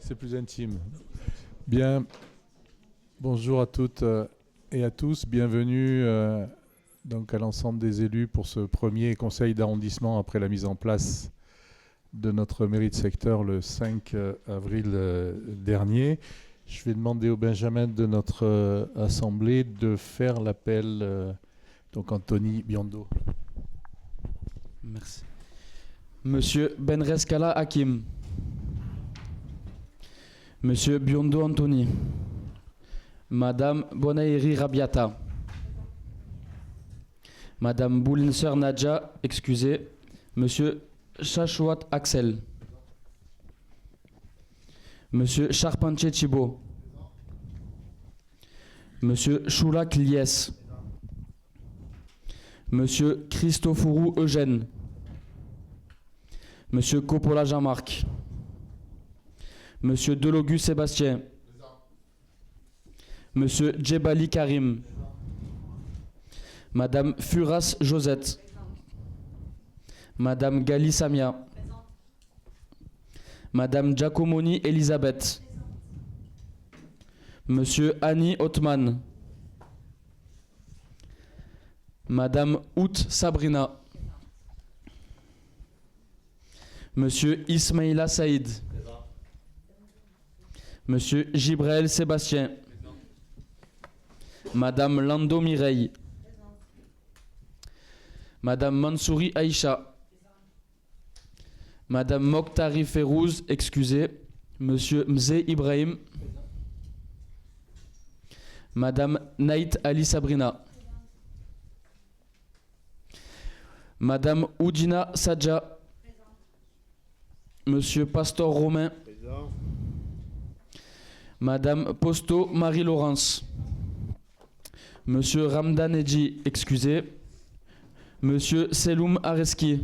C'est plus intime. Bien, bonjour à toutes et à tous. Bienvenue donc à l'ensemble des élus pour ce premier conseil d'arrondissement après la mise en place de notre mairie de secteur le 5 avril dernier. Je vais demander au Benjamin de notre assemblée de faire l'appel. Donc Anthony Biondo. Merci. Monsieur Benreskala Hakim. Monsieur Biondo Anthony. Madame Bonaïri Rabiata. Madame Boulinser Nadja, excusez. Monsieur Chachouat Axel. Monsieur Charpentier Thibault. Monsieur Choulak Lies. Monsieur Christofourou Eugène. Monsieur Coppola Jean-Marc. Monsieur Delogu Sébastien. Monsieur Djebali Karim. Madame Furas Josette. Madame Gali Samia. Madame Giacomoni Elisabeth. Monsieur Annie Othman. Madame Out Sabrina. Monsieur Ismaïla Saïd. Monsieur Gibraël Sébastien. Madame Lando Mireille. Madame Mansouri Aïcha. Madame Mokhtari Férouz, excusez. Monsieur Mzé Ibrahim. Madame Naït Ali Sabrina. Madame Oudina Sadja. Monsieur Pastor Romain. Présent. Madame Posto Marie-Laurence. Monsieur Ramdan Edji, excusez. Monsieur Seloum Areski.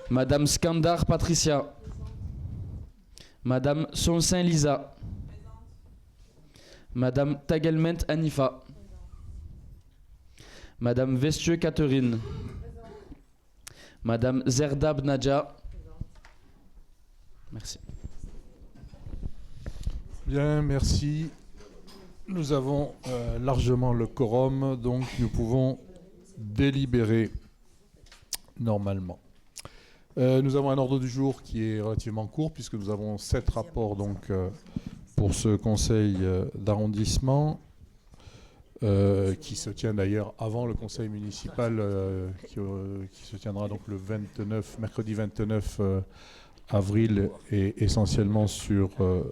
Madame Skandar Patricia. Madame Sonsin Lisa. Madame Tagelment Anifa. Madame Vestieux Catherine. Madame Zerdab Nadja. Merci. Bien, merci. Nous avons largement le quorum, donc nous pouvons délibérer normalement. Nous avons un ordre du jour qui est relativement court puisque nous avons 7 rapports donc, pour ce conseil d'arrondissement qui se tient d'ailleurs avant le conseil municipal qui se tiendra donc le 29, mercredi 29 avril et essentiellement sur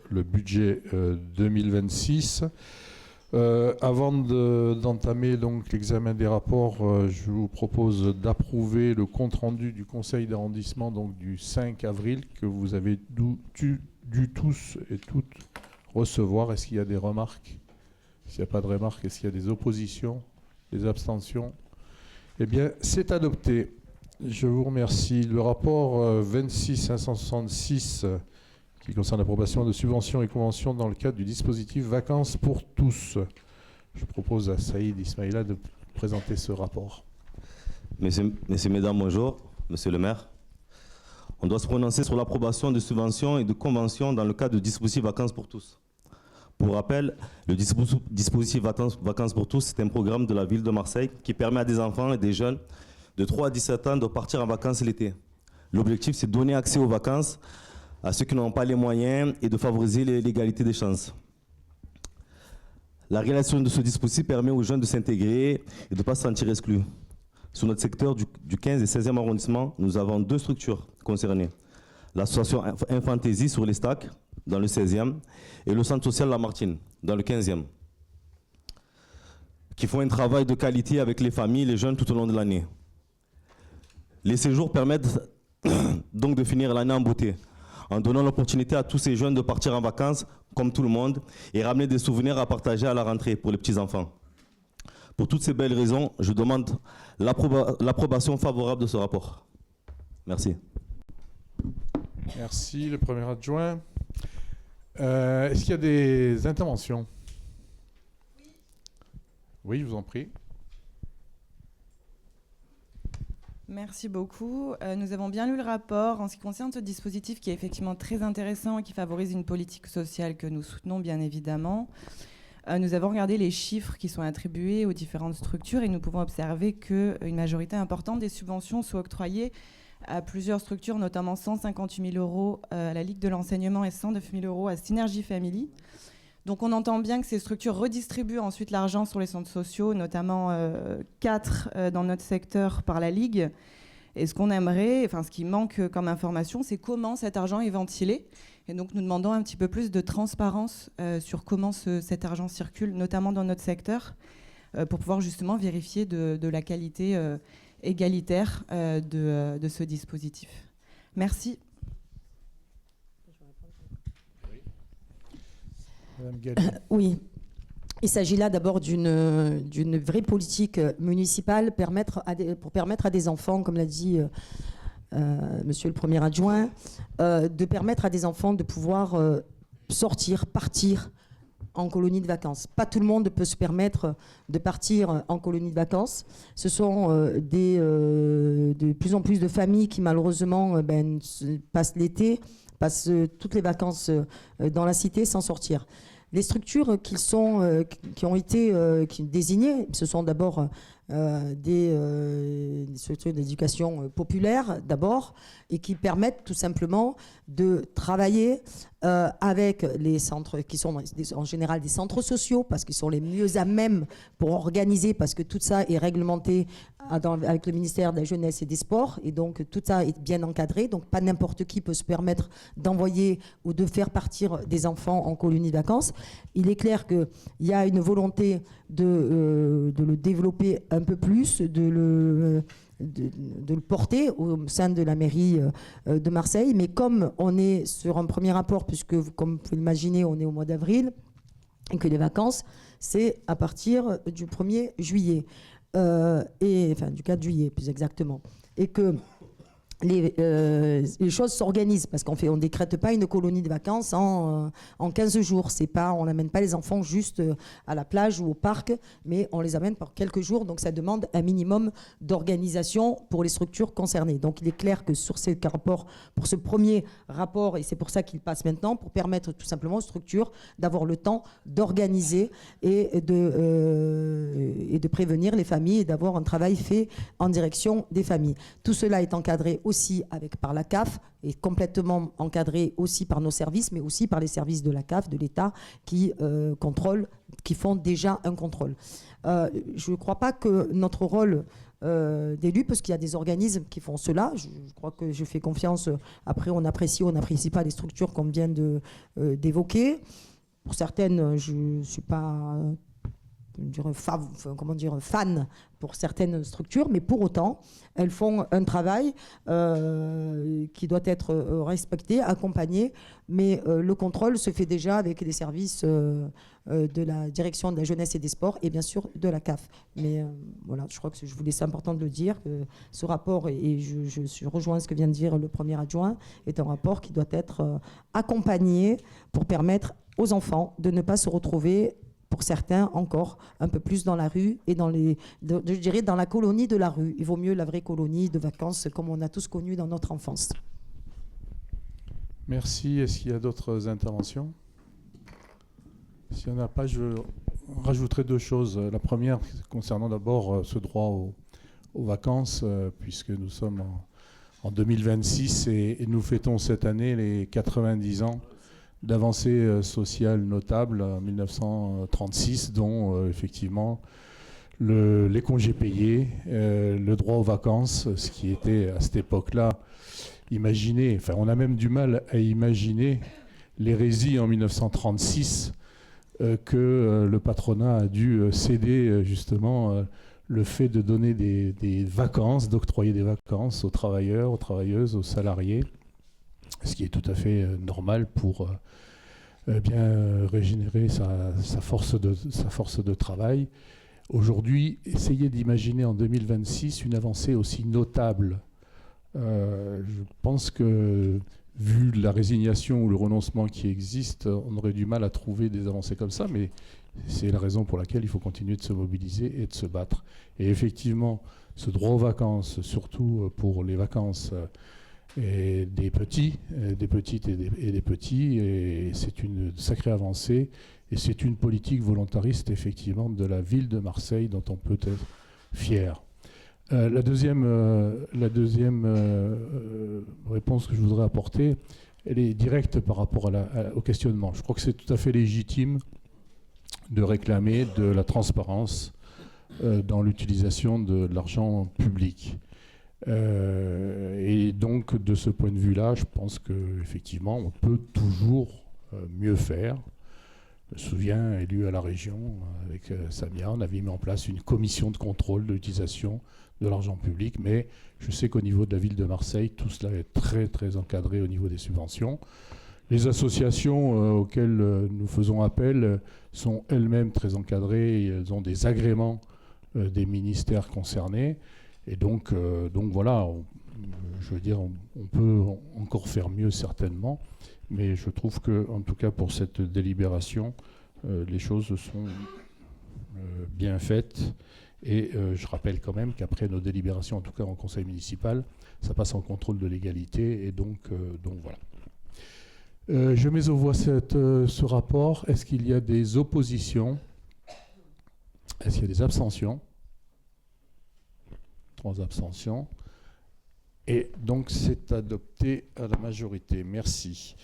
le budget 2026. Avant d'entamer donc l'examen des rapports, je vous propose d'approuver le compte-rendu du conseil d'arrondissement donc du 5 avril que vous avez dû tous et toutes recevoir. Est-ce qu'il y a des remarques? S'il n'y a pas de remarques, est-ce qu'il y a des oppositions, des abstentions? Eh bien, c'est adopté. Je vous remercie. Le rapport 26-566 qui concerne l'approbation de subventions et conventions dans le cadre du dispositif Vacances pour tous. Je propose à Saïd Ismaïla de présenter ce rapport. Messieurs, mesdames, bonjour. Monsieur le maire, on doit se prononcer sur l'approbation de subventions et de conventions dans le cadre du dispositif Vacances pour tous. Pour rappel, le dispositif Vacances pour tous, c'est un programme de la ville de Marseille qui permet à des enfants et des jeunes de 3 à 17 ans de partir en vacances l'été. L'objectif, c'est de donner accès aux vacances à ceux qui n'ont pas les moyens et de favoriser l'égalité des chances. La réalisation de ce dispositif permet aux jeunes de s'intégrer et de ne pas se sentir exclus. Sur notre secteur du 15 et 16e arrondissement, nous avons 2 structures concernées. L'association Infantaisie sur les Stacks, dans le 16e, et le centre social Lamartine, dans le 15e, qui font un travail de qualité avec les familles et les jeunes tout au long de l'année. Les séjours permettent donc de finir l'année en beauté, en donnant l'opportunité à tous ces jeunes de partir en vacances, comme tout le monde, et ramener des souvenirs à partager à la rentrée pour les petits-enfants. Pour toutes ces belles raisons, je demande l'approbation favorable de ce rapport. Merci. Merci, le premier adjoint. Est-ce qu'il y a des interventions? Oui, je vous en prie. Merci beaucoup. Nous avons bien lu le rapport en ce qui concerne ce dispositif qui est effectivement très intéressant et qui favorise une politique sociale que nous soutenons bien évidemment. Nous avons regardé les chiffres qui sont attribués aux différentes structures et nous pouvons observer qu'une majorité importante des subventions sont octroyées à plusieurs structures, notamment 158 000 euros à la Ligue de l'enseignement et 109 000 euros à Synergie Family. Donc on entend bien que ces structures redistribuent ensuite l'argent sur les centres sociaux, notamment 4 dans notre secteur par la Ligue. Et ce qu'on aimerait, ce qui manque comme information, c'est comment cet argent est ventilé. Et donc nous demandons un petit peu plus de transparence sur comment cet argent circule, notamment dans notre secteur, pour pouvoir justement vérifier de la qualité égalitaire de ce dispositif. Merci. Madame Galli. Oui. Il s'agit là d'abord d'une vraie politique municipale pour permettre à des enfants, comme l'a dit Monsieur le Premier adjoint, de permettre à des enfants de pouvoir sortir, partir en colonie de vacances. Pas tout le monde peut se permettre de partir en colonie de vacances. Ce sont de plus en plus de familles qui malheureusement passent l'été, passent toutes les vacances dans la cité sans sortir. Les structures qui ont été désignées, ce sont d'abord des structures d'éducation populaire d'abord, et qui permettent tout simplement de travailler avec les centres qui sont en général des centres sociaux, parce qu'ils sont les mieux à même pour organiser, parce que tout ça est réglementé avec le ministère de la Jeunesse et des Sports, et donc tout ça est bien encadré, donc pas n'importe qui peut se permettre d'envoyer ou de faire partir des enfants en colonie de vacances. Il est clair qu'il y a une volonté de le développer un peu plus, de le porter au sein de la mairie de Marseille. Mais comme on est sur un premier rapport, puisque comme vous pouvez l'imaginer, on est au mois d'avril, et que les vacances, c'est à partir du 1er juillet, du 4 juillet plus exactement, et que les choses s'organisent, parce qu'on ne décrète pas une colonie de vacances en 15 jours. On n'amène pas les enfants juste à la plage ou au parc, mais on les amène par quelques jours. Donc ça demande un minimum d'organisation pour les structures concernées. Donc il est clair que sur ces rapports, pour ce premier rapport, et c'est pour ça qu'il passe maintenant, pour permettre tout simplement aux structures d'avoir le temps d'organiser et de prévenir les familles et d'avoir un travail fait en direction des familles. Tout cela est encadré aussi par la CAF, et complètement encadré aussi par nos services, mais aussi par les services de la CAF, de l'État, qui contrôlent, qui font déjà un contrôle. Je ne crois pas que notre rôle d'élu, parce qu'il y a des organismes qui font cela, je crois que je fais confiance, après on apprécie ou on n'apprécie pas les structures qu'on vient d'évoquer. Pour certaines, je ne suis pas fan pour certaines structures, mais pour autant, elles font un travail qui doit être respecté, accompagné, mais le contrôle se fait déjà avec les services de la direction de la jeunesse et des sports et bien sûr de la CAF. Mais voilà, je crois que je voulais, c'est important de le dire, que ce rapport, et je rejoins ce que vient de dire le premier adjoint, est un rapport qui doit être accompagné pour permettre aux enfants de ne pas se retrouver, pour certains encore, un peu plus dans la rue et je dirais dans la colonie de la rue. Il vaut mieux la vraie colonie de vacances comme on a tous connu dans notre enfance. Merci. Est-ce qu'il y a d'autres interventions? S'il n'y en a pas, je rajouterai deux choses. La première, concernant d'abord ce droit aux vacances, puisque nous sommes en 2026 et nous fêtons cette année les 90 ans d'avancées sociales notables en 1936, dont effectivement les congés payés, le droit aux vacances, ce qui était à cette époque-là imaginé, on a même du mal à imaginer l'hérésie en 1936 que le patronat a dû céder justement le fait de donner des vacances, d'octroyer des vacances aux travailleurs, aux travailleuses, aux salariés, ce qui est tout à fait normal pour bien régénérer sa force de travail. Aujourd'hui, essayez d'imaginer en 2026 une avancée aussi notable. Je pense que, vu la résignation ou le renoncement qui existe, on aurait du mal à trouver des avancées comme ça, mais C'est la raison pour laquelle il faut continuer de se mobiliser et de se battre. Et effectivement, ce droit aux vacances, surtout pour les vacances et des petits, des petites et des petits, et c'est une sacrée avancée. Et c'est une politique volontariste, effectivement, de la ville de Marseille dont on peut être fier. La deuxième réponse que je voudrais apporter, elle est directe par rapport au questionnement. Je crois que c'est tout à fait légitime de réclamer de la transparence dans l'utilisation de l'argent public. Et donc, de ce point de vue-là, je pense qu'effectivement, on peut toujours mieux faire. Je me souviens, élu à la région, avec Samia, on avait mis en place une commission de contrôle de l'utilisation de l'argent public, mais je sais qu'au niveau de la ville de Marseille, tout cela est très, très encadré au niveau des subventions. Les associations auxquelles nous faisons appel sont elles-mêmes très encadrées, elles ont des agréments des ministères concernés, et donc voilà, je veux dire, on peut encore faire mieux certainement, mais je trouve que, en tout cas pour cette délibération, les choses sont bien faites. Et je rappelle quand même qu'après nos délibérations, en tout cas en conseil municipal, ça passe en contrôle de légalité. Et donc voilà. Je mets aux voix ce rapport. Est-ce qu'il y a des oppositions? Est-ce qu'il y a des abstentions? 3 abstentions. Et donc c'est adopté à la majorité. Merci.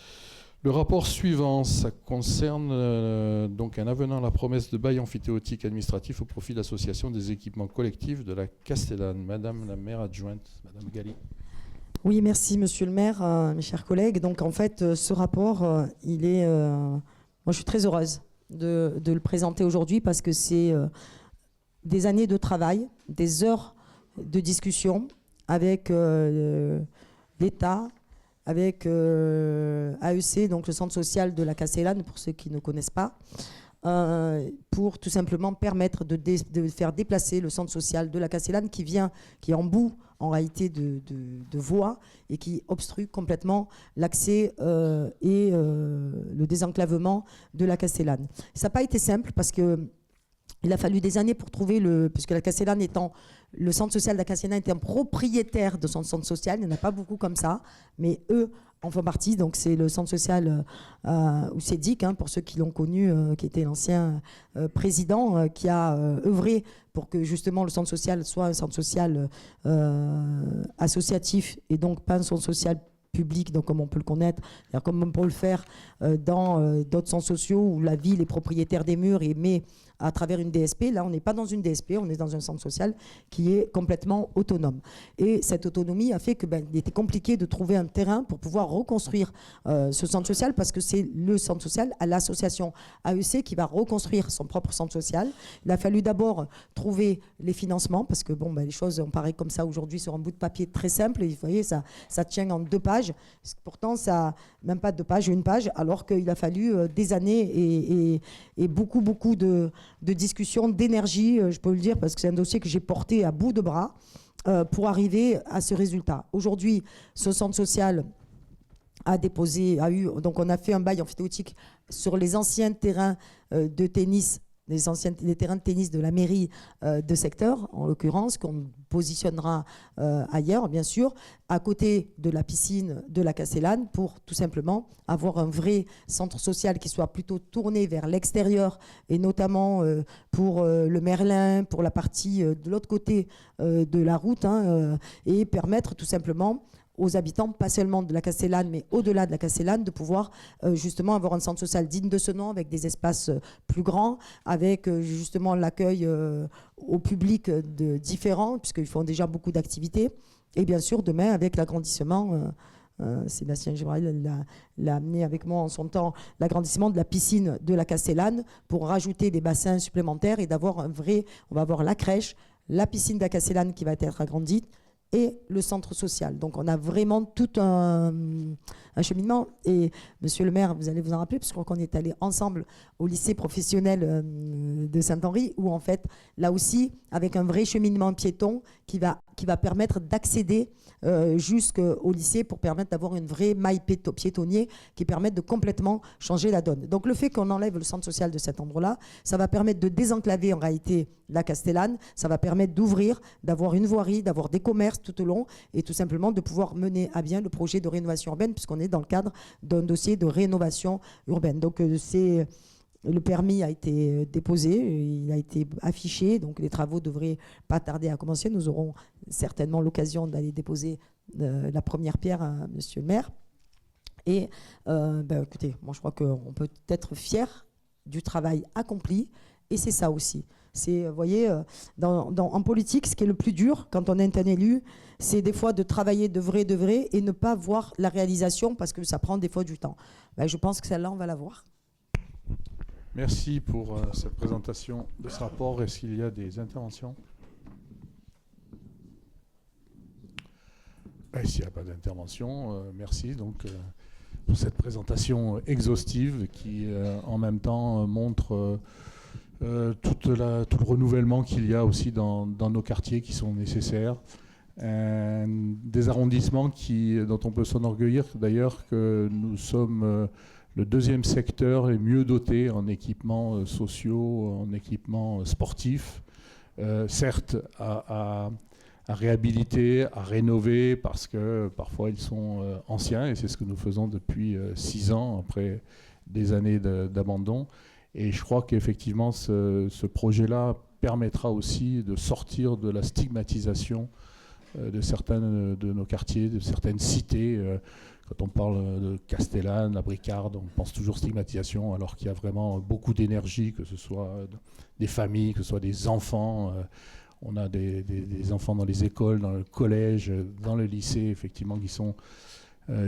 Le rapport suivant, ça concerne donc un avenant à la promesse de bail amphithéotique administratif au profit de l'association des équipements collectifs de la Castellane. Madame la maire adjointe, Madame Galli. Oui, merci Monsieur le maire, mes chers collègues. Donc en fait, ce rapport, il est... moi, je suis très heureuse de le présenter aujourd'hui parce que c'est des années de travail, des heures de discussion avec l'État, avec AEC, donc le centre social de la Castellane, pour ceux qui ne connaissent pas, pour tout simplement permettre de faire déplacer le centre social de la Castellane qui est en bout en réalité de voies et qui obstrue complètement l'accès et le désenclavement de la Castellane. Ça n'a pas été simple parce que il a fallu des années pour trouver puisque la Castellane étant, le centre social de la Castellane était un propriétaire de son centre social, il n'y en a pas beaucoup comme ça, mais eux en font partie, donc c'est le centre social ou c'est Dick, pour ceux qui l'ont connu, qui était l'ancien président, qui a œuvré pour que justement le centre social soit un centre social associatif et donc pas un centre social public, donc comme on peut le connaître, comme on peut le faire dans d'autres centres sociaux où la ville est propriétaire des murs et met à travers une DSP. Là, on n'est pas dans une DSP, on est dans un centre social qui est complètement autonome. Et cette autonomie a fait que il était compliqué de trouver un terrain pour pouvoir reconstruire ce centre social parce que c'est le centre social à l'association AEC qui va reconstruire son propre centre social. Il a fallu d'abord trouver les financements parce que les choses on paraît comme ça aujourd'hui sur un bout de papier très simple. Et vous voyez, ça tient en 2 pages. Pourtant, ça même pas 2 pages, 1 page, alors qu'il a fallu des années et beaucoup de discussions, d'énergie, je peux le dire, parce que c'est un dossier que j'ai porté à bout de bras pour arriver à ce résultat. Aujourd'hui, ce centre social donc on a fait un bail amphithéotique sur les anciens terrains de tennis, les terrains de tennis de la mairie de secteur, en l'occurrence, qu'on positionnera ailleurs, bien sûr, à côté de la piscine de la Castellane, pour tout simplement avoir un vrai centre social qui soit plutôt tourné vers l'extérieur, et notamment pour le Merlin, pour la partie de l'autre côté de la route, et permettre tout simplement aux habitants, pas seulement de la Castellane, mais au-delà de la Castellane, de pouvoir justement avoir un centre social digne de ce nom, avec des espaces plus grands, avec justement l'accueil au public différents, puisqu'ils font déjà beaucoup d'activités. Et bien sûr, demain, avec l'agrandissement, Sébastien Gibril l'a amené avec moi en son temps, l'agrandissement de la piscine de la Castellane pour rajouter des bassins supplémentaires et d'avoir on va avoir la crèche, la piscine de la Castellane qui va être agrandie, et le centre social. Donc on a vraiment tout un cheminement. Et monsieur le maire, vous allez vous en rappeler, parce que je crois qu'on est allé ensemble au lycée professionnel de Saint-Henri, où en fait, là aussi, avec un vrai cheminement piéton qui qui va permettre d'accéder jusqu'au lycée pour permettre d'avoir une vraie maille piétonnier qui permette de complètement changer la donne. Donc le fait qu'on enlève le centre social de cet endroit-là, ça va permettre de désenclaver en réalité la Castellane, ça va permettre d'ouvrir, d'avoir une voirie, d'avoir des commerces tout au long et tout simplement de pouvoir mener à bien le projet de rénovation urbaine puisqu'on est dans le cadre d'un dossier de rénovation urbaine. Donc le permis a été déposé, il a été affiché, donc les travaux devraient pas tarder à commencer. Nous aurons certainement l'occasion d'aller déposer la première pierre à monsieur le maire. Et écoutez, moi je crois qu'on peut être fier du travail accompli et c'est ça aussi. C'est, vous voyez, en politique, ce qui est le plus dur quand on est un élu, c'est des fois de travailler de vrai et ne pas voir la réalisation parce que ça prend des fois du temps. Je pense que celle-là, on va la voir. Merci pour cette présentation de ce rapport. Est-ce qu'il y a des interventions? S'il n'y a pas d'intervention, merci donc pour cette présentation exhaustive qui en même temps montre tout le renouvellement qu'il y a aussi dans nos quartiers qui sont nécessaires. Des arrondissements dont on peut s'enorgueillir d'ailleurs que nous sommes le deuxième secteur les mieux dotés en équipements sociaux, en équipements sportifs, certes à réhabiliter, à rénover, parce que parfois ils sont anciens, et c'est ce que nous faisons depuis 6 ans, après des années d'abandon. Et je crois qu'effectivement, ce projet-là permettra aussi de sortir de la stigmatisation de certains de nos quartiers, de certaines cités. Quand on parle de Castellane, la Bricarde, on pense toujours stigmatisation, alors qu'il y a vraiment beaucoup d'énergie, que ce soit des familles, que ce soit des enfants. On a des enfants dans les écoles, dans le collège, dans le lycée, effectivement, qui sont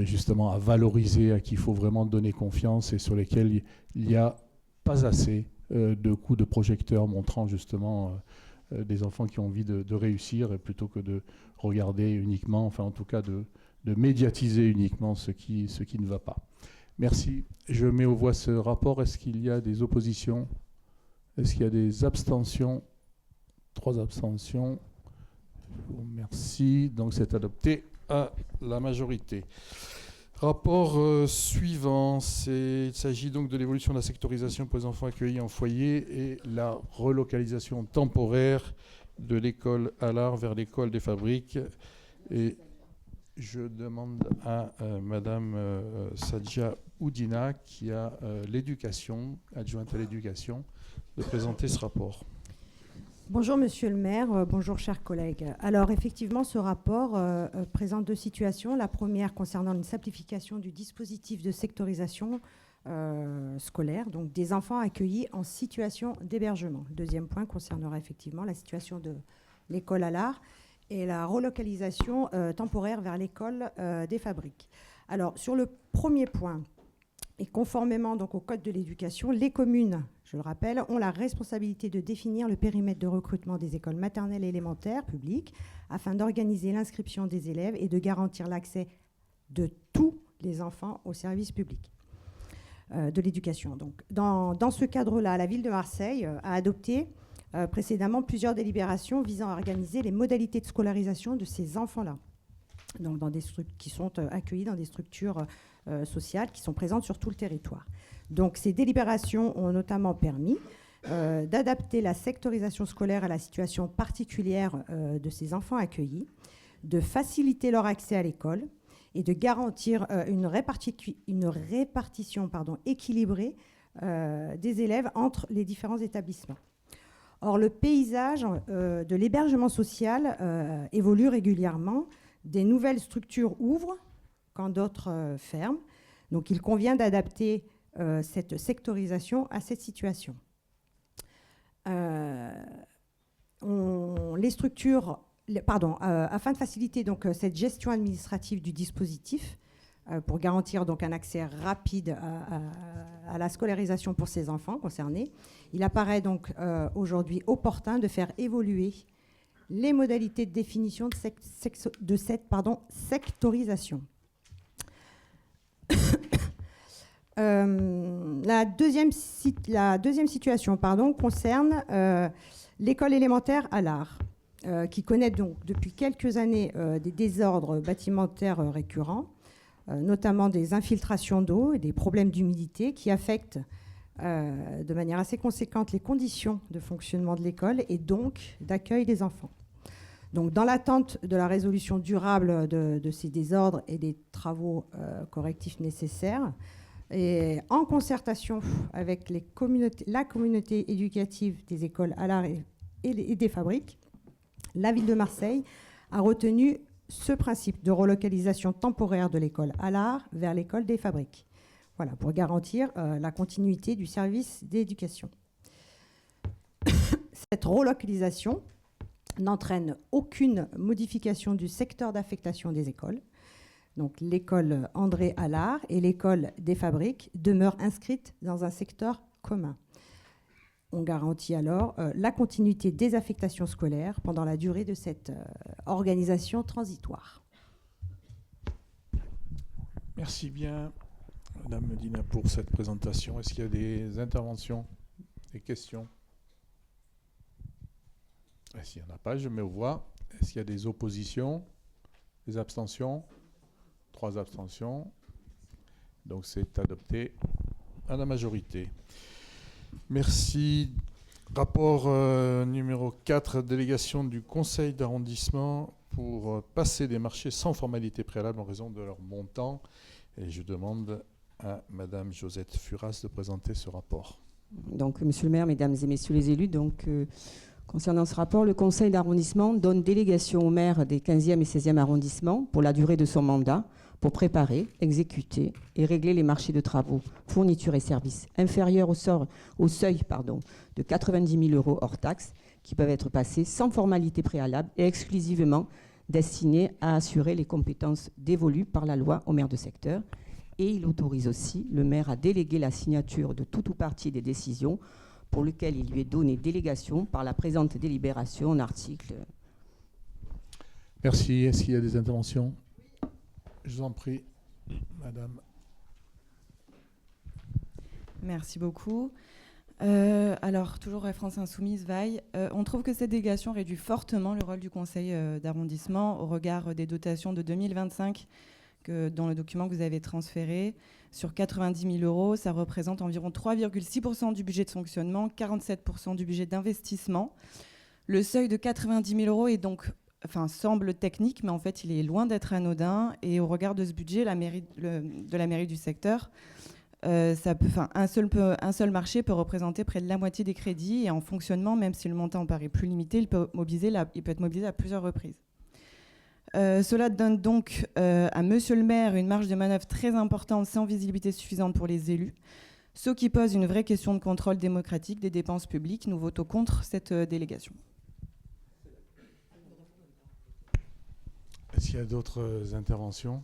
justement à valoriser, à qui il faut vraiment donner confiance et sur lesquels il n'y a pas assez de coups de projecteur montrant justement des enfants qui ont envie de réussir plutôt que de regarder uniquement, enfin en tout cas de médiatiser uniquement ce qui ne va pas. Merci. Je mets aux voix ce rapport. Est-ce qu'il y a des oppositions? Est-ce qu'il y a des abstentions? 3 abstentions. Merci. Donc c'est adopté à la majorité. Rapport suivant. Il s'agit donc de l'évolution de la sectorisation pour les enfants accueillis en foyer et la relocalisation temporaire de l'école Allard vers l'école des Fabriques. Et je demande à Madame Sadja Oudina, qui a l'éducation, adjointe à l'éducation, de présenter ce rapport. Bonjour Monsieur le maire, bonjour chers collègues. Alors effectivement, ce rapport présente 2 situations. La première concernant une simplification du dispositif de sectorisation scolaire, donc des enfants accueillis en situation d'hébergement. Le deuxième point concernera effectivement la situation de l'école Allard et la relocalisation temporaire vers l'école des Fabriques. Alors sur le premier point, et conformément donc au Code de l'éducation, les communes, je le rappelle, ont la responsabilité de définir le périmètre de recrutement des écoles maternelles et élémentaires publiques afin d'organiser l'inscription des élèves et de garantir l'accès de tous les enfants au service public de l'éducation. Donc, dans ce cadre-là, la ville de Marseille a adopté précédemment plusieurs délibérations visant à organiser les modalités de scolarisation de ces enfants-là, donc qui sont accueillis dans des structures sociales qui sont présentes sur tout le territoire. Donc ces délibérations ont notamment permis d'adapter la sectorisation scolaire à la situation particulière de ces enfants accueillis, de faciliter leur accès à l'école et de garantir une répartition équilibrée des élèves entre les différents établissements. Or, le paysage de l'hébergement social évolue régulièrement. Des nouvelles structures ouvrent quand d'autres ferment. Donc, il convient d'adapter cette sectorisation à cette situation. Les structures, afin de faciliter donc cette gestion administrative du dispositif, pour garantir donc un accès rapide à la scolarisation pour ces enfants concernés, il apparaît donc aujourd'hui opportun de faire évoluer les modalités de définition de cette sectorisation. La deuxième situation concerne l'école élémentaire Allard. qui connaît donc depuis quelques années des désordres bâtimentaires récurrents, notamment des infiltrations d'eau et des problèmes d'humidité qui affectent de manière assez conséquente les conditions de fonctionnement de l'école et donc d'accueil des enfants. Donc, dans l'attente de la résolution durable de ces désordres et des travaux correctifs nécessaires, et en concertation avec la communauté éducative des écoles Allard et des fabriques, la ville de Marseille a retenu ce principe de relocalisation temporaire de l'école Allard vers l'école des fabriques. Voilà, pour garantir la continuité du service d'éducation. Cette relocalisation n'entraîne aucune modification du secteur d'affectation des écoles. Donc l'école André Allard et l'école des fabriques demeurent inscrites dans un secteur commun. On garantit alors la continuité des affectations scolaires pendant la durée de cette organisation transitoire. Merci bien, Madame Medina, pour cette présentation. Est-ce qu'il y a des interventions, des questions? S'il n'y en a pas, je mets aux voix. Est-ce qu'il y a des oppositions, des abstentions? 3 abstentions. Donc c'est adopté à la majorité. Merci. Rapport numéro 4, délégation du conseil d'arrondissement pour passer des marchés sans formalité préalable en raison de leur montant. Et je demande à Madame Josette Furas de présenter ce rapport. Donc, Monsieur le maire, Mesdames et Messieurs les élus, concernant ce rapport, le conseil d'arrondissement donne délégation au maire des 15e et 16e arrondissements pour la durée de son mandat pour préparer, exécuter et régler les marchés de travaux, fournitures et services inférieurs au seuil de 90 000 € hors taxes qui peuvent être passés sans formalité préalable et exclusivement destinés à assurer les compétences dévolues par la loi au maire de secteur. Et il autorise aussi le maire à déléguer la signature de tout ou partie des décisions pour lequel il lui est donné délégation par la présente délibération en article. Merci. Est-ce qu'il y a des interventions? Je vous en prie, Madame. Merci beaucoup. Alors, toujours France Insoumise, Vaille. On trouve que cette délégation réduit fortement le rôle du conseil d'arrondissement au regard des dotations de 2025 dans le document que vous avez transféré. Sur 90 000 €, ça représente environ 3,6% du budget de fonctionnement, 47% du budget d'investissement. Le seuil de 90 000 € est donc, semble technique, mais en fait, il est loin d'être anodin. Et au regard de ce budget, de la mairie du secteur, un seul marché peut représenter près de la moitié des crédits. Et en fonctionnement, même si le montant paraît plus limité, il peut être mobilisé à plusieurs reprises. Cela donne donc à Monsieur le maire une marge de manœuvre très importante sans visibilité suffisante pour les élus, ce qui pose une vraie question de contrôle démocratique des dépenses publiques. Nous votons contre cette délégation. Est-ce qu'il y a d'autres interventions?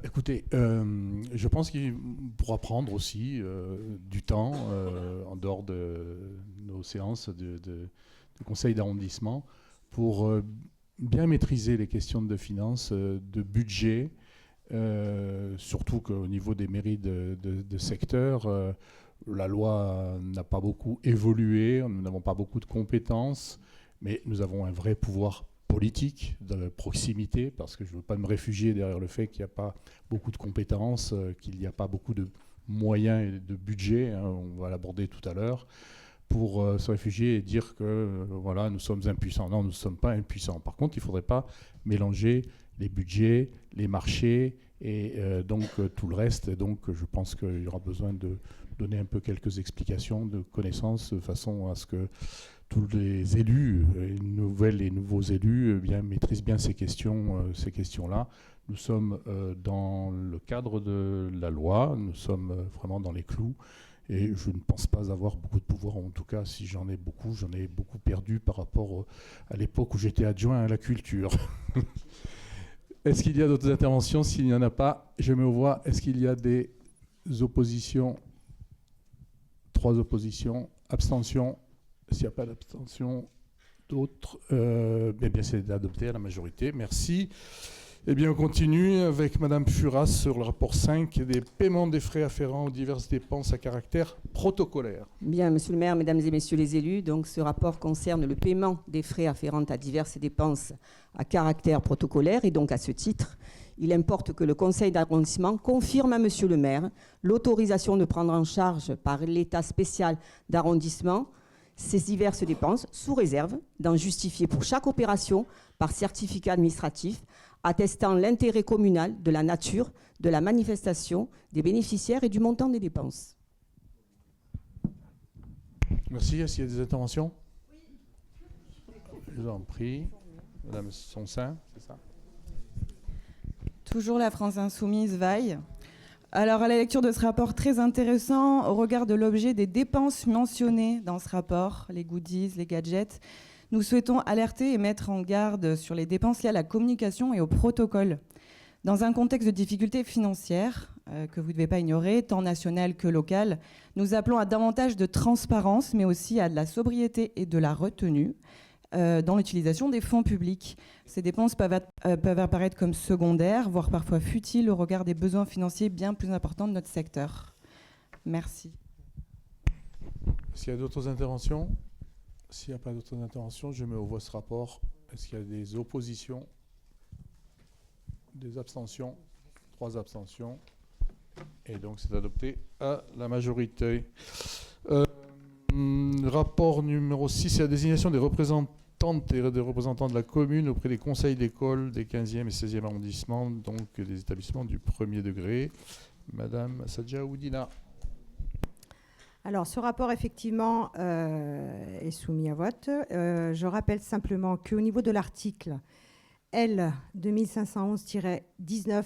Écoutez, je pense qu'il pourra prendre aussi du temps en dehors de nos séances de conseil d'arrondissement pour bien maîtriser les questions de finances, de budget, surtout qu'au niveau des mairies de secteur, la loi n'a pas beaucoup évolué, nous n'avons pas beaucoup de compétences, mais nous avons un vrai pouvoir politique, de proximité, parce que je ne veux pas me réfugier derrière le fait qu'il n'y a pas beaucoup de compétences, qu'il n'y a pas beaucoup de moyens et de budget, on va l'aborder tout à l'heure, pour se réfugier et dire que voilà, nous sommes impuissants. Non, nous ne sommes pas impuissants. Par contre, il ne faudrait pas mélanger les budgets, les marchés et donc tout le reste. Et donc, je pense qu'il y aura besoin de donner un peu quelques explications de connaissances de façon à ce que tous les élus, nouvelles et nouveaux élus, maîtrisent bien ces questions-là. Nous sommes dans le cadre de la loi, nous sommes vraiment dans les clous, et je ne pense pas avoir beaucoup de pouvoir. En tout cas, si j'en ai beaucoup perdu par rapport à l'époque où j'étais adjoint à la culture. Est-ce qu'il y a d'autres interventions? S'il n'y en a pas, je mets aux voix. Est-ce qu'il y a des oppositions? 3 oppositions. Abstention? S'il n'y a pas d'abstention, d'autres, bien c'est adopté à la majorité. Merci. Eh bien, on continue avec Madame Furas sur le rapport 5 des paiements des frais afférents aux diverses dépenses à caractère protocolaire. Bien, Monsieur le maire, Mesdames et Messieurs les élus, donc ce rapport concerne le paiement des frais afférents à diverses dépenses à caractère protocolaire et donc à ce titre, il importe que le conseil d'arrondissement confirme à Monsieur le maire l'autorisation de prendre en charge par l'état spécial d'arrondissement ces diverses dépenses sous réserve d'en justifier pour chaque opération par certificat administratif attestant l'intérêt communal de la nature de la manifestation des bénéficiaires et du montant des dépenses. Merci. Est-ce qu'il y a des interventions? Je vous en prie. Madame Sonsin, c'est ça? Toujours la France Insoumise vaille. Alors, à la lecture de ce rapport très intéressant, au regard de l'objet des dépenses mentionnées dans ce rapport, les goodies, les gadgets, nous souhaitons alerter et mettre en garde sur les dépenses liées à la communication et au protocole. Dans un contexte de difficultés financières, que vous ne devez pas ignorer, tant nationales que locales, nous appelons à davantage de transparence, mais aussi à de la sobriété et de la retenue dans l'utilisation des fonds publics. Ces dépenses peuvent apparaître comme secondaires, voire parfois futiles au regard des besoins financiers bien plus importants de notre secteur. Merci. Est-ce qu'il y a d'autres interventions? S'il n'y a pas d'autres interventions, je mets au voie ce rapport. Est-ce qu'il y a des oppositions? Des abstentions? 3 abstentions. Et donc c'est adopté à la majorité. Rapport numéro 6, c'est la désignation des représentantes et des représentants de la commune auprès des conseils d'école des 15e et 16e arrondissements, donc des établissements du premier degré. Madame Sadja Oudina. Alors, ce rapport, effectivement, est soumis à vote. Je rappelle simplement qu'au niveau de l'article L 2511-19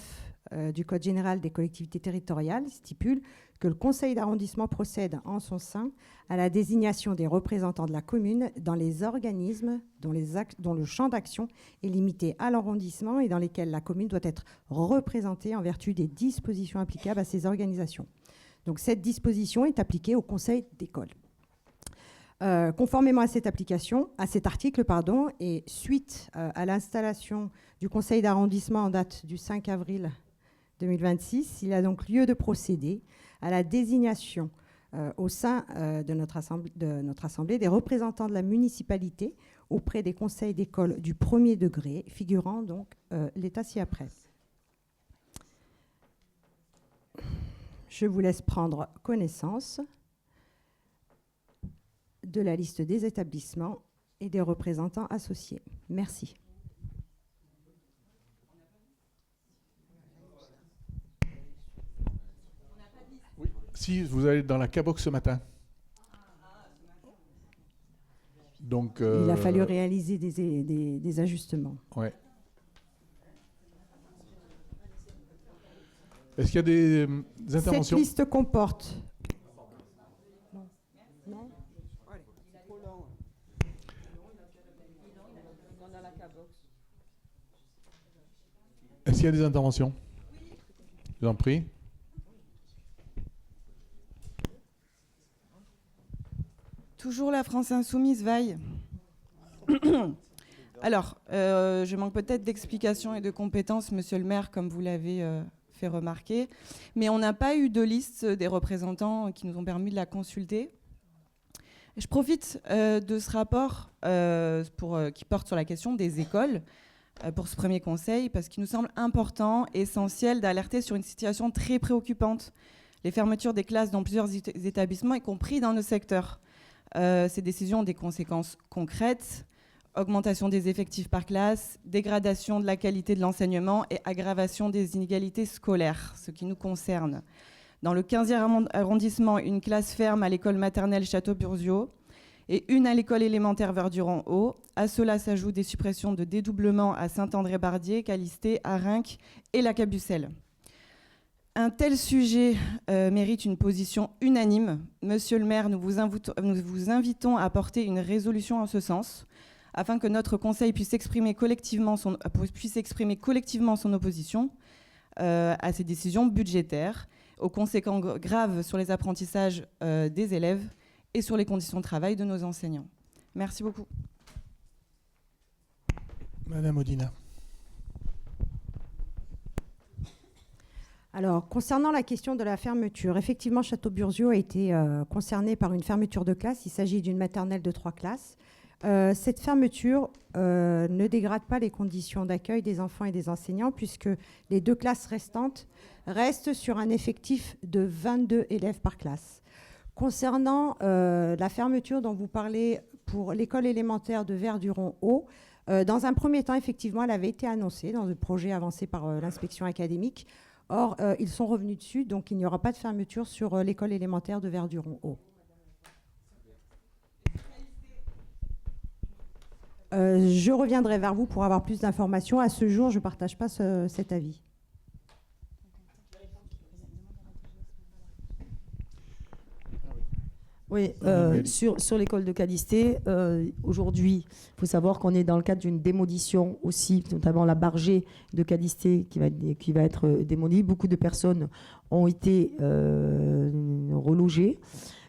du Code général des collectivités territoriales stipule que le conseil d'arrondissement procède en son sein à la désignation des représentants de la commune dans les organismes dont le champ d'action est limité à l'arrondissement et dans lesquels la commune doit être représentée en vertu des dispositions applicables à ces organisations. Donc cette disposition est appliquée au conseil d'école. Conformément à cette application, à cet article, et suite à l'installation du conseil d'arrondissement en date du 5 avril 2026, il a donc lieu de procéder à la désignation au sein de notre assemblée des représentants de la municipalité auprès des conseils d'école du premier degré, figurant donc l'état ci-après. Je vous laisse prendre connaissance de la liste des établissements et des représentants associés. Merci. Oui. Si vous allez dans la CABOC ce matin. Donc, il a fallu réaliser des ajustements. Ouais. Est-ce qu'il y a des interventions? Cette liste comporte... Non. Est-ce qu'il y a des interventions? Je vous en prie. Toujours la France Insoumise vaille. Alors, je manque peut-être d'explications et de compétences, monsieur le maire, comme vous l'avez fait remarquer, mais on n'a pas eu de liste des représentants qui nous ont permis de la consulter. Je profite de ce rapport qui porte sur la question des écoles pour ce premier conseil, parce qu'il nous semble important, essentiel d'alerter sur une situation très préoccupante, les fermetures des classes dans plusieurs établissements, y compris dans nos secteurs. Ces décisions ont des conséquences concrètes: augmentation des effectifs par classe, dégradation de la qualité de l'enseignement et aggravation des inégalités scolaires, ce qui nous concerne. Dans le 15e arrondissement, une classe ferme à l'école maternelle Château-Burzio et une à l'école élémentaire Verduran-Haut. À cela s'ajoutent des suppressions de dédoublement à Saint-André-Bardier, Calisté, Arinque et la Cabucelle. Un tel sujet mérite une position unanime. Monsieur le maire, nous vous invitons à apporter une résolution en ce sens, afin que notre conseil puisse exprimer collectivement son opposition à ces décisions budgétaires, aux conséquences graves sur les apprentissages des élèves et sur les conditions de travail de nos enseignants. Merci beaucoup. Madame Oudina. Alors, concernant la question de la fermeture, effectivement, Château-Burzio a été concerné par une fermeture de classe. Il s'agit d'une maternelle de 3 classes. Cette fermeture ne dégrade pas les conditions d'accueil des enfants et des enseignants, puisque les 2 classes restantes restent sur un effectif de 22 élèves par classe. Concernant la fermeture dont vous parlez pour l'école élémentaire de Verduron-Haut, dans un premier temps, effectivement, elle avait été annoncée dans le projet avancé par l'inspection académique. Or, ils sont revenus dessus, donc il n'y aura pas de fermeture sur l'école élémentaire de Verduron-Haut. Je reviendrai vers vous pour avoir plus d'informations. À ce jour, je ne partage pas cet avis. Oui, sur l'école de Cadisté, aujourd'hui, il faut savoir qu'on est dans le cadre d'une démolition aussi, notamment la bargée de Cadisté qui va être démolie. Beaucoup de personnes ont été relogées.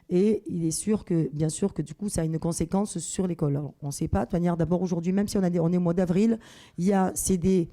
Et il est sûr que, bien sûr, que du coup, ça a une conséquence sur l'école. Alors, on ne sait pas. De toute manière, d'abord, aujourd'hui, même si on est au mois d'avril, c'est des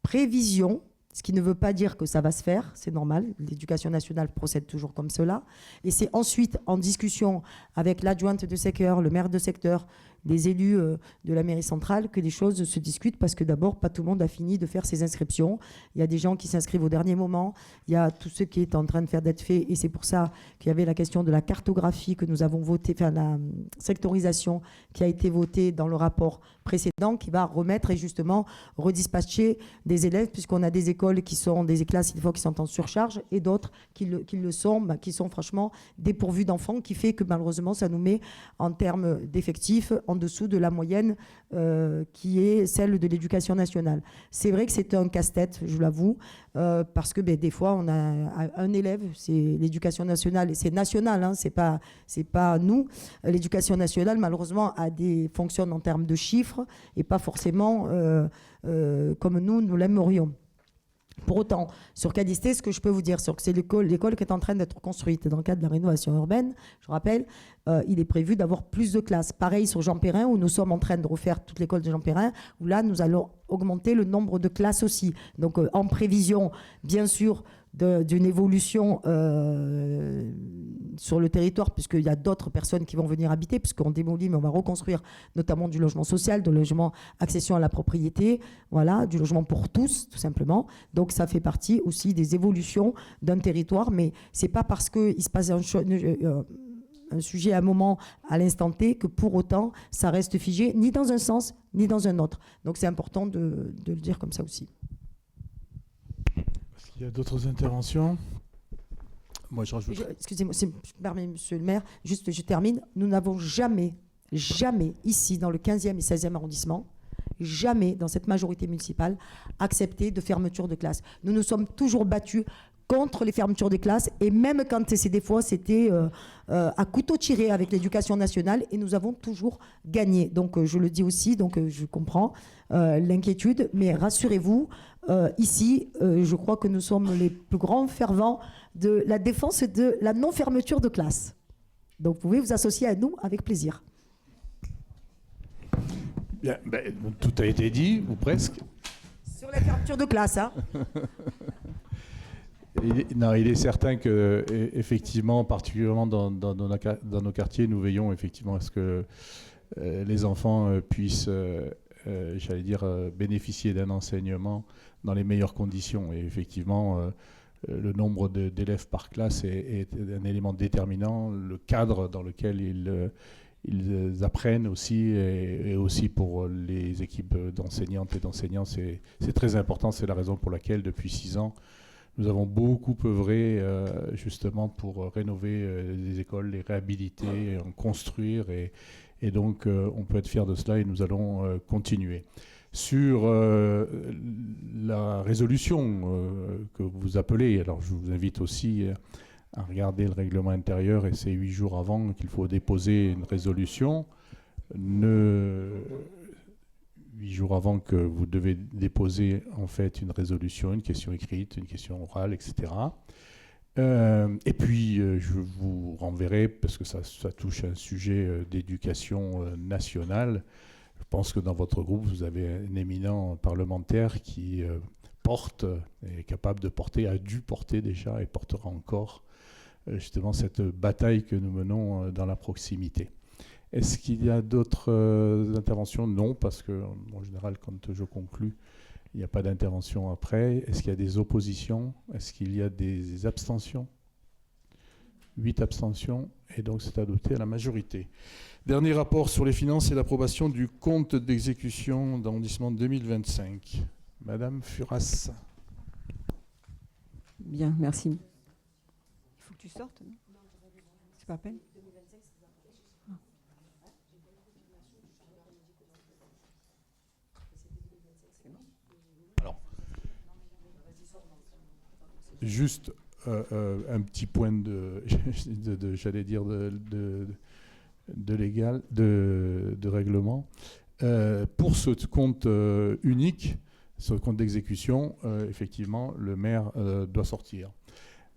prévisions, ce qui ne veut pas dire que ça va se faire. C'est normal. L'éducation nationale procède toujours comme cela. Et c'est ensuite, en discussion avec l'adjointe de secteur, le maire de secteur, les élus de la mairie centrale, que les choses se discutent, parce que d'abord, pas tout le monde a fini de faire ses inscriptions. Il y a des gens qui s'inscrivent au dernier moment. Il y a tout ce qui est en train d'être fait. Et c'est pour ça qu'il y avait la question de la cartographie que nous avons votée, enfin la sectorisation qui a été votée dans le rapport précédent, qui va remettre et justement redispatcher des élèves, puisqu'on a des écoles qui sont des classes des fois qui sont en surcharge et d'autres qui le sont, qui sont franchement dépourvues d'enfants, qui fait que malheureusement ça nous met en termes d'effectifs en dessous de la moyenne qui est celle de l'éducation nationale. C'est vrai que c'est un casse-tête, je l'avoue, parce que des fois on a un élève, c'est l'éducation nationale, et c'est national, hein, c'est pas nous. L'éducation nationale malheureusement fonctionne en termes de chiffres et pas forcément comme nous l'aimerions. Pour autant, sur Cadisté, ce que je peux vous dire, c'est l'école qui est en train d'être construite dans le cadre de la rénovation urbaine. Je rappelle, il est prévu d'avoir plus de classes. Pareil sur Jean Perrin, où nous sommes en train de refaire toute l'école de Jean Perrin, où là, nous allons augmenter le nombre de classes aussi. Donc, en prévision, bien sûr, d'une évolution sur le territoire, puisqu'il y a d'autres personnes qui vont venir habiter, puisqu'on démolit, mais on va reconstruire notamment du logement social, du logement accession à la propriété, voilà, du logement pour tous, tout simplement. Donc ça fait partie aussi des évolutions d'un territoire, mais c'est pas parce qu'il se passe un sujet à un moment, à l'instant T, que pour autant, ça reste figé, ni dans un sens, ni dans un autre. Donc c'est important de le dire comme ça aussi. Il y a d'autres interventions? Moi, je rajoute. Excusez-moi, je me permets, monsieur le maire, juste je termine. Nous n'avons jamais ici, dans le 15e et 16e arrondissement, jamais dans cette majorité municipale, accepté de fermeture de classe. Nous nous sommes toujours battus contre les fermetures des classes, et même quand des fois c'était à couteau tiré avec l'éducation nationale, et nous avons toujours gagné. Donc je le dis aussi, donc je comprends l'inquiétude, mais rassurez-vous, ici, je crois que nous sommes les plus grands fervents de la défense de la non-fermeture de classe. Donc vous pouvez vous associer à nous avec plaisir. Bien, tout a été dit, ou presque. Sur la fermeture de classe, hein. Il est certain que, effectivement, particulièrement dans nos quartiers, nous veillons effectivement à ce que les enfants puissent, j'allais dire, bénéficier d'un enseignement dans les meilleures conditions. Et effectivement, le nombre d'élèves par classe est un élément déterminant. Le cadre dans lequel ils apprennent aussi, et aussi pour les équipes d'enseignantes et d'enseignants, c'est très important. C'est la raison pour laquelle, depuis 6 ans, nous avons beaucoup œuvré justement pour rénover les écoles, les réhabiliter, en construire, et donc on peut être fier de cela, et nous allons continuer. Sur la résolution que vous appelez, alors je vous invite aussi à regarder le règlement intérieur, et c'est 8 jours avant qu'il faut déposer une résolution. 8 jours avant que vous devez déposer en fait une résolution, une question écrite, une question orale, etc. Et puis je vous renverrai, parce que ça touche à un sujet d'éducation nationale. Je pense que dans votre groupe, vous avez un éminent parlementaire qui porte, est capable de porter, a dû porter déjà et portera encore justement cette bataille que nous menons dans la proximité. Est-ce qu'il y a d'autres interventions? Non, parce que en général, quand je conclus, il n'y a pas d'intervention après. Est-ce qu'il y a des oppositions? Est-ce qu'il y a des abstentions? 8 abstentions, et donc c'est adopté à la majorité. Dernier rapport sur les finances et l'approbation du compte d'exécution d'arrondissement 2025. Madame Furasse. Bien, merci. Il faut que tu sortes, non? C'est pas à peine. Alors, juste un petit point j'allais dire de légal, de règlement. Pour ce compte unique, ce compte d'exécution, effectivement, le maire doit sortir.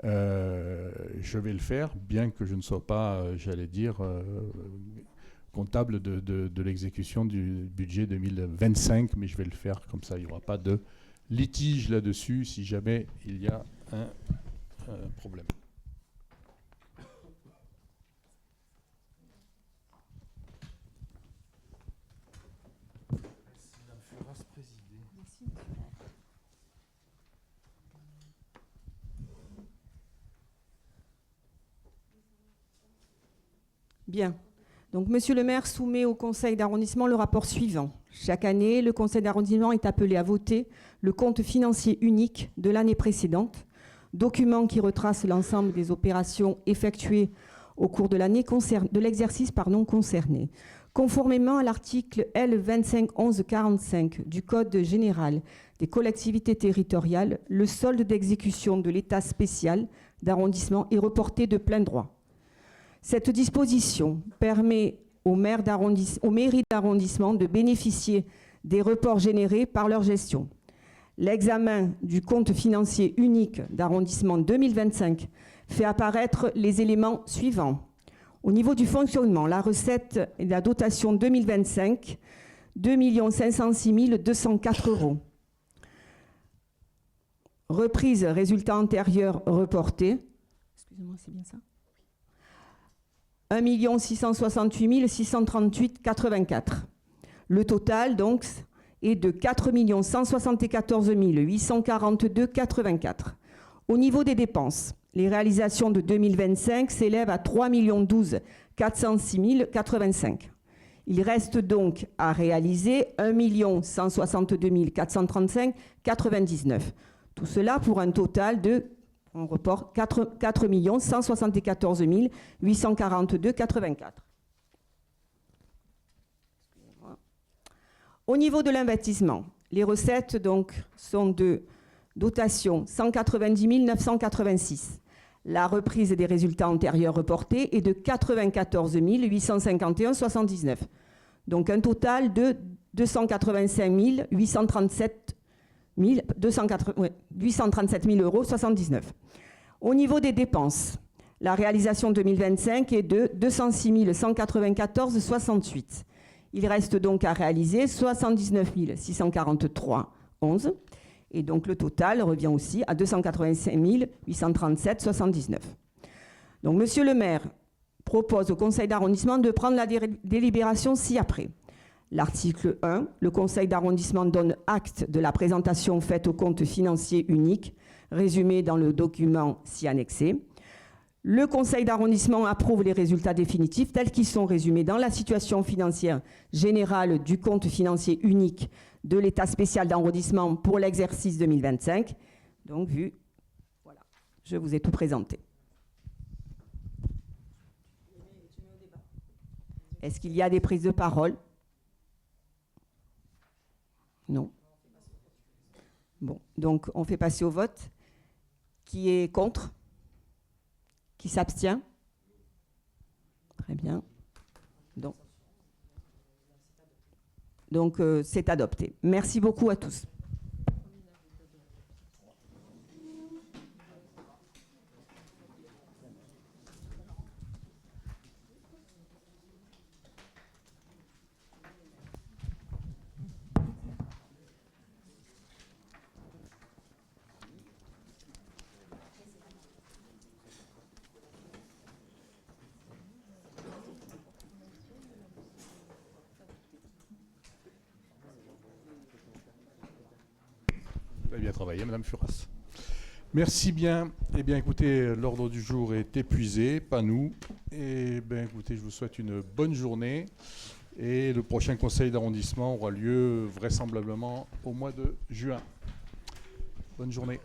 Je vais le faire, bien que je ne sois pas, j'allais dire, comptable de l'exécution du budget 2025, mais je vais le faire comme ça, il n'y aura pas de litige là-dessus si jamais il y a un problème. Bien. Donc, Monsieur le maire soumet au conseil d'arrondissement le rapport suivant. Chaque année, le conseil d'arrondissement est appelé à voter le compte financier unique de l'année précédente, document qui retrace l'ensemble des opérations effectuées au cours de l'année de l'exercice concerné. Conformément à l'article L251145 du Code général des collectivités territoriales, le solde d'exécution de l'état spécial d'arrondissement est reporté de plein droit. Cette disposition permet aux mairies d'arrondissement de bénéficier des reports générés par leur gestion. L'examen du compte financier unique d'arrondissement 2025 fait apparaître les éléments suivants. Au niveau du fonctionnement, la recette et la dotation 2025, 2 506 204 €. Reprise résultat antérieur reporté. Excusez-moi, c'est bien ça? 1 668 638,84. Le total, donc, est de 4 174 842,84. Au niveau des dépenses, les réalisations de 2025 s'élèvent à 3 012 406 085. Il reste donc à réaliser 1 162 435,99. Tout cela pour un total de, on reporte, 4 174 842,84. Au niveau de l'investissement, les recettes donc sont de dotation 190 986. La reprise des résultats antérieurs reportés est de 94 851,79. Donc un total de 285 837 €79. Au niveau des dépenses, la réalisation 2025 est de 206 194,68. Il reste donc à réaliser 79 643,11. Et donc le total revient aussi à 285 837,79. Donc Monsieur le maire propose au conseil d'arrondissement de prendre la délibération ci-après. L'article 1, le conseil d'arrondissement donne acte de la présentation faite au compte financier unique, résumé dans le document ci annexé. Le conseil d'arrondissement approuve les résultats définitifs tels qu'ils sont résumés dans la situation financière générale du compte financier unique de l'état spécial d'arrondissement pour l'exercice 2025. Donc, voilà, je vous ai tout présenté. Est-ce qu'il y a des prises de parole? Non. Bon, donc on fait passer au vote. Qui est contre? Qui s'abstient? Très bien. Donc c'est adopté. Merci beaucoup à tous. bien travaillé, Madame Furasse. Merci bien. Eh bien, écoutez, l'ordre du jour est épuisé, pas nous. Eh bien, écoutez, je vous souhaite une bonne journée. Et le prochain conseil d'arrondissement aura lieu vraisemblablement au mois de juin. Bonne journée.